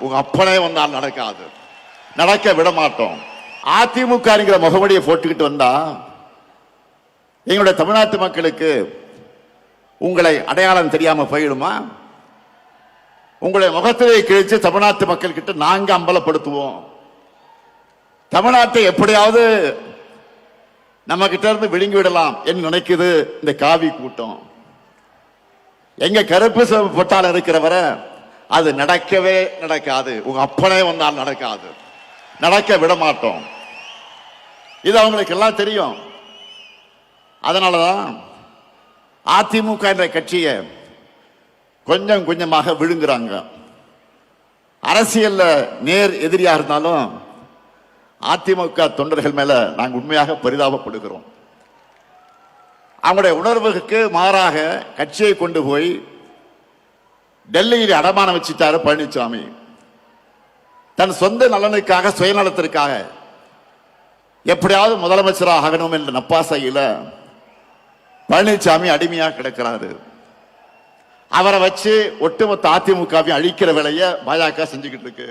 உங்க அப்பனே வந்தால் நடக்காது, நடக்க விட மாட்டோம். அதிமுக முகவடியை போட்டுக்கிட்டு வந்தா எங்களுடைய தமிழ்நாட்டு மக்களுக்கு உங்களை அடையாளம் தெரியாம போயிடுமா? உங்களுடைய முகத்திலே கிழிச்சு தமிழ்நாட்டு மக்கள் கிட்ட நாங்க அம்பலப்படுத்துவோம். தமிழ்நாட்டை எப்படியாவது நம்ம கிட்ட இருந்து விழுங்கி விடலாம் என்று நினைக்குது இந்த காவி கூட்டம். எங்க கருப்பு பொட்டால் இருக்கிறவரை அது நடக்கவே நடக்காது. உங்க அப்பனே வந்தால் நடக்காது, நடக்க விட மாட்டோம். இது அவங்களுக்கு எல்லாம் தெரியும். அதனாலதான் அதிமுக என்ற கட்சியை கொஞ்சம் கொஞ்சமாக விழுங்குறாங்க. அரசியல்ல நேர் எதிரியா இருந்தாலும் அதிமுக தொண்டர்கள் மேல நாங்கள் உண்மையாக பரிதாபப்படுகிறோம். அவங்களுடைய உணர்வுக்கு மாறாக கட்சியை கொண்டு போய் டெல்லியில் அடமானம் வச்சுட்டாரு பழனிசாமி. தன் சொந்த நலனுக்காக, சுயநலத்திற்காக எப்படியாவது முதலமைச்சராக ஆகணும் என்ற நப்பாசையில பழனிசாமி அடிமையாக கிடக்கிறாரு. அவரை வச்சு ஒட்டுமொத்த அதிமுகவையும் அழிக்கிற வேலையை பாஜக செஞ்சுக்கிட்டு இருக்கு.